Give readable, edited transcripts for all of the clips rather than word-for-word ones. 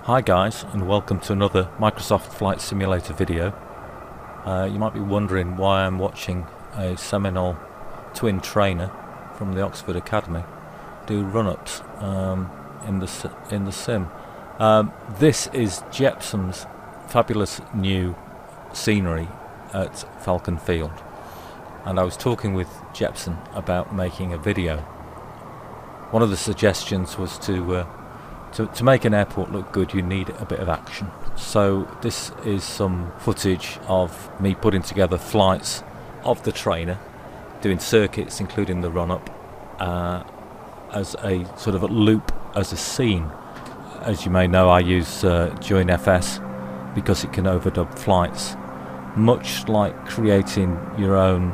Hi guys, and welcome to another Microsoft Flight Simulator video. You might be wondering why I'm watching a seminal twin trainer from the Oxford Academy do run-ups in the sim. This is Jepson's fabulous new scenery at Falcon Field, and I was talking with Jepson about making a video. One of the suggestions was to make an airport look good, you need a bit of action. So this is some footage of me putting together flights of the trainer, doing circuits including the run-up, as a sort of a loop, as a scene. As you may know, I use Join-FS because it can overdub flights, much like creating your own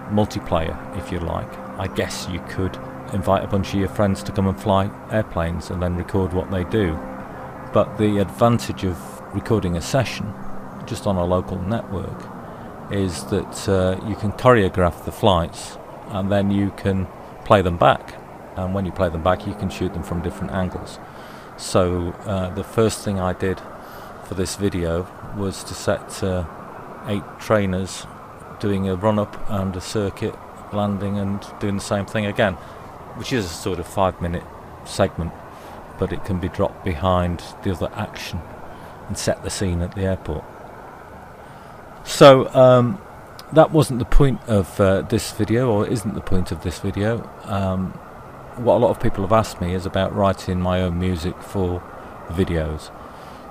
multiplayer, if you like. I guess you could invite a bunch of your friends to come and fly airplanes and then record what they do. But the advantage of recording a session just on a local network is that you can choreograph the flights and then you can play them back. And when you play them back, you can shoot them from different angles. So the first thing I did for this video was to set 8 trainers doing a run-up and a circuit, landing and doing the same thing again, which is a sort of 5-minute segment, but it can be dropped behind the other action and set the scene at the airport. So that wasn't the point of this video, or isn't the point of this video. What a lot of people have asked me is about writing my own music for videos.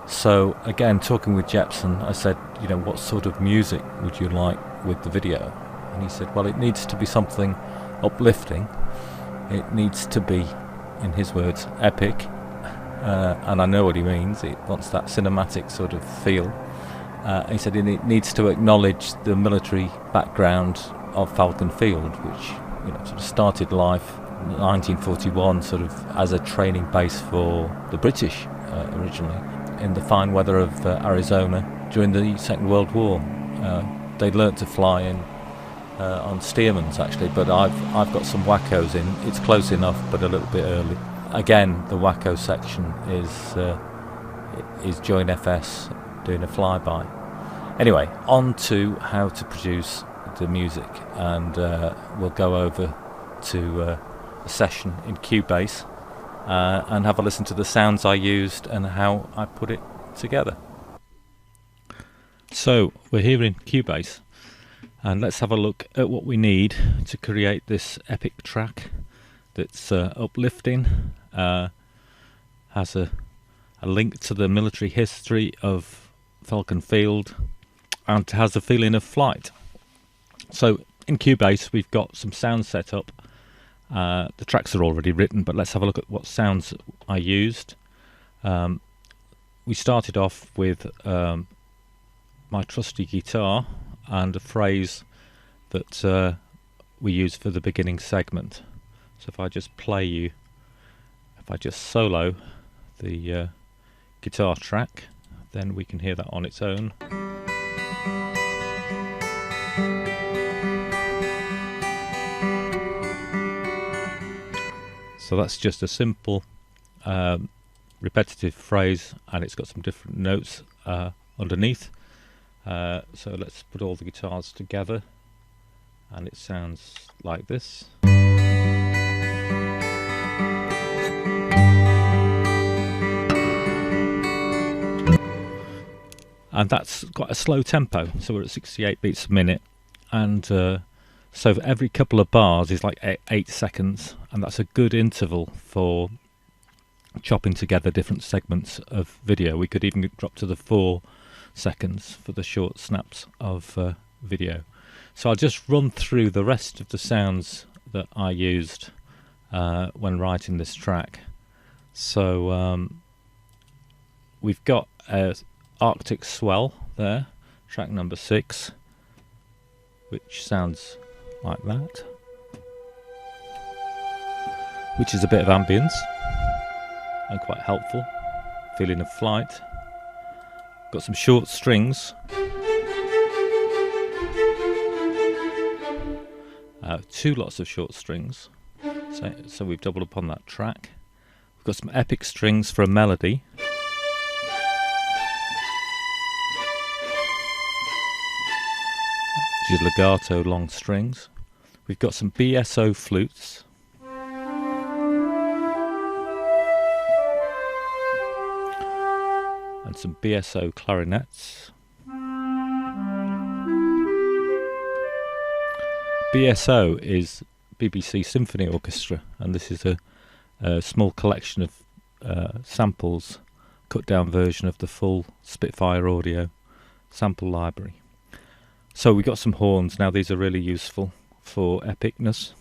So again, talking with Jepson, I said, you know, what sort of music would you like with the video? And he said, well, it needs to be something uplifting. It needs to be, in his words, epic, and I know what he means. It wants that cinematic sort of feel. He said it needs to acknowledge the military background of Falcon Field, which, you know, sort of started life in 1941, sort of as a training base for the British originally, in the fine weather of Arizona during the Second World War. They learnt to fly in on Stearman's actually, but I've got some wackos in. It's close enough, but a little bit early. Again, the wacko section is Join-FS doing a flyby. Anyway, on to how to produce the music, and we'll go over to a session in Cubase and have a listen to the sounds I used and how I put it together. So we're here in Cubase, and let's have a look at what we need to create this epic track that's uplifting, has a link to the military history of Falcon Field, and has a feeling of flight. So in Cubase we've got some sounds set up. The tracks are already written, but let's have a look at what sounds I used. We started off with my trusty guitar and a phrase that we use for the beginning segment. So if I just solo the guitar track, then we can hear that on its own. So that's just a simple repetitive phrase, and it's got some different notes underneath. So let's put all the guitars together, and it sounds like this. And that's quite a slow tempo, so we're at 68 beats a minute, and so every couple of bars is like 8 seconds, and that's a good interval for chopping together different segments of video. We could even drop to the 4 seconds for the short snaps of video. So I'll just run through the rest of the sounds that I used when writing this track. So we've got a Arctic Swell there, track number 6, which sounds like that, which is a bit of ambience and quite helpful, feeling of flight. Got some short strings, 2 lots of short strings, so we've doubled up on that track. We've got some epic strings for a melody, is legato long strings. We've got some BSO flutes. And some BSO clarinets. BSO is BBC Symphony Orchestra, and this is a small collection of samples, cut down version of the full Spitfire audio sample library. So we got some horns. Now these are really useful for epicness.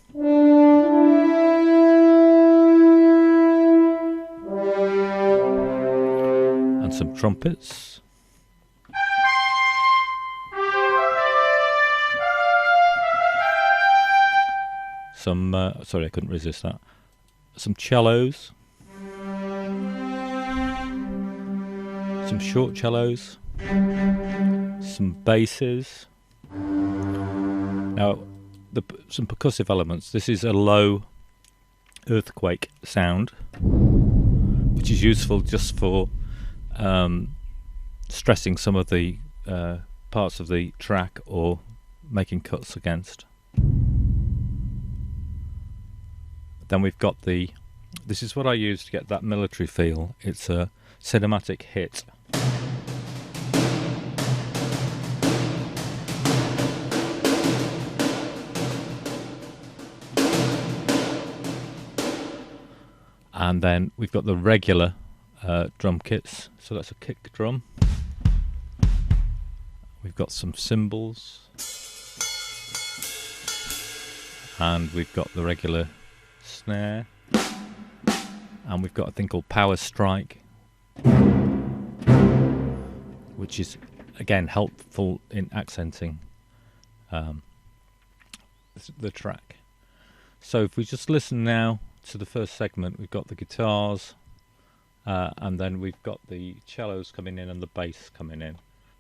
And some trumpets. Some, sorry, I couldn't resist that. Some cellos. Some short cellos. Some basses. Now, some percussive elements. This is a low earthquake sound, which is useful just for stressing some of the parts of the track or making cuts against. Then we've got this is what I use to get that military feel. It's a cinematic hit. And then we've got the regular drum kits. So that's a kick drum. We've got some cymbals. And we've got the regular snare. And we've got a thing called Power Strike, which is again helpful in accenting the track. So if we just listen now to the first segment, we've got the guitars, and then we've got the cellos coming in and the bass coming in.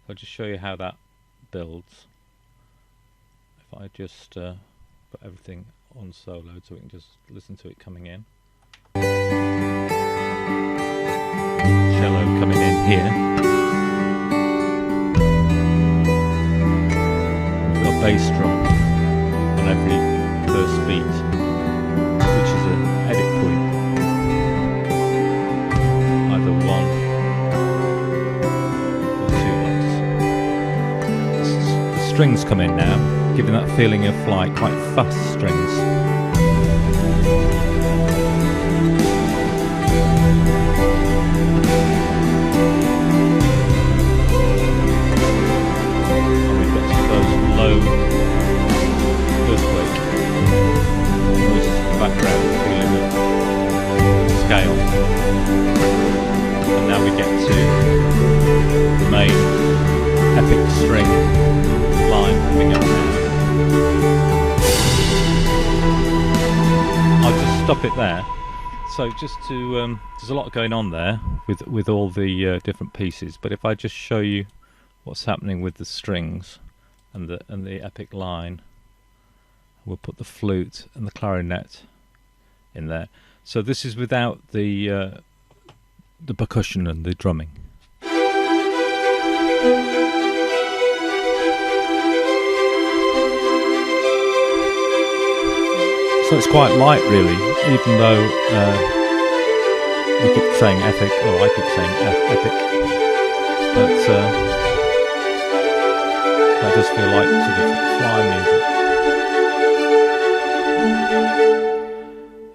I'll just show you how that builds. If I just put everything on solo so we can just listen to it coming in. Cello coming in here. We've got a bass drum on every first beat, which is an edit point, either 1 or 2 notes. The strings come in now, giving that feeling of like quite fast strings. And we've got some of those low earthquake noises in the background, feeling of scale. And now we get to the main epic string line coming up now. I'll just stop it there. So just to there's a lot going on there with all the different pieces, but if I just show you what's happening with the strings and the epic line, we'll put the flute and the clarinet in there. So this is without the percussion and the drumming. So it's quite light, really, even though we keep saying epic, or I keep saying epic, but that does feel like sort of fly music.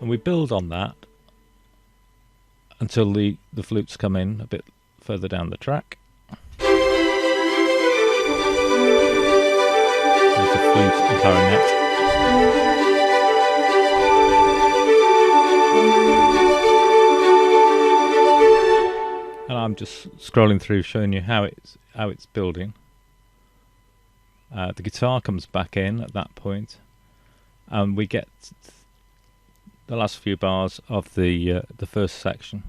And we build on that until the flutes come in a bit further down the track. There's the flute and clarinet. And I'm just scrolling through, showing you how it's building. The guitar comes back in at that point, and we get the last few bars of the first section.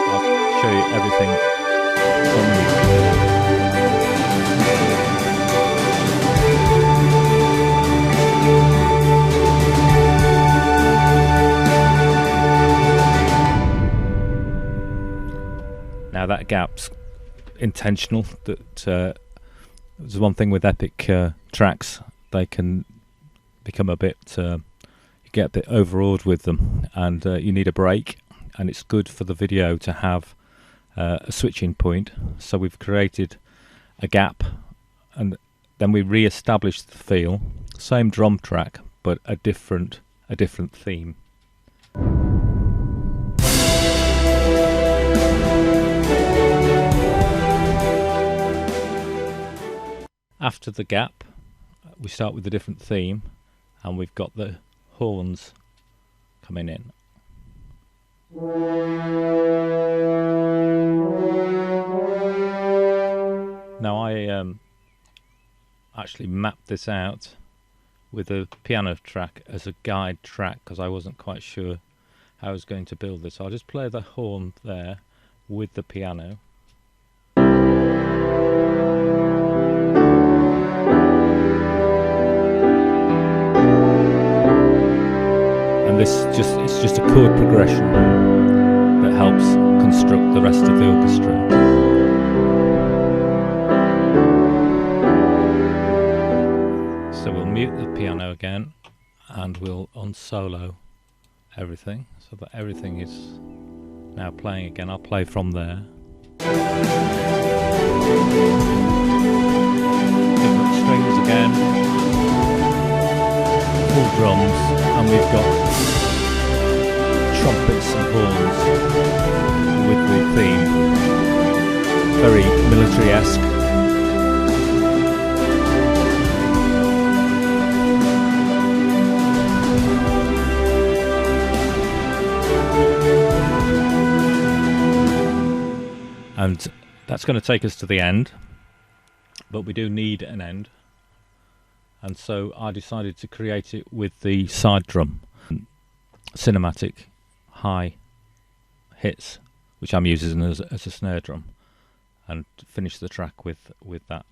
I'll show you everything on music. Now that gap's intentional. That there's one thing with epic tracks, they can become a bit, you get a bit overawed with them, and you need a break, and it's good for the video to have a switching point. So we've created a gap, and then we re-establish the feel, same drum track but a different theme. After the gap, we start with a different theme, and we've got the horns coming in. Now I actually mapped this out with a piano track as a guide track because I wasn't quite sure how I was going to build this. I'll just play the horn there with the piano. And it's just a chord progression that helps construct the rest of the orchestra. So we'll mute the piano again, and we'll unsolo everything so that everything is now playing again. I'll play from there. Different strings again, full drums, and we've got trumpets and horns with the theme, very military-esque. And that's going to take us to the end, but we do need an end, and so I decided to create it with the side drum, cinematic high hits, which I'm using as a snare drum, and finish the track with that.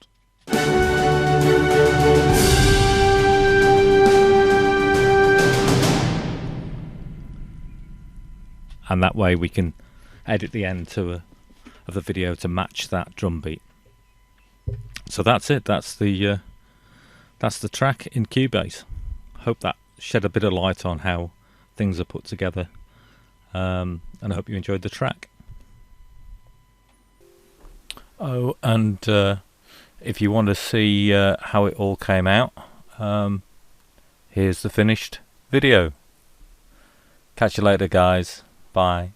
And that way we can edit the end of the video to match that drum beat. So that's it. That's the track in Cubase. Hope that shed a bit of light on how things are put together, and I hope you enjoyed the track. Oh, and if you want to see how it all came out, here's the finished video. Catch you later, guys. Bye.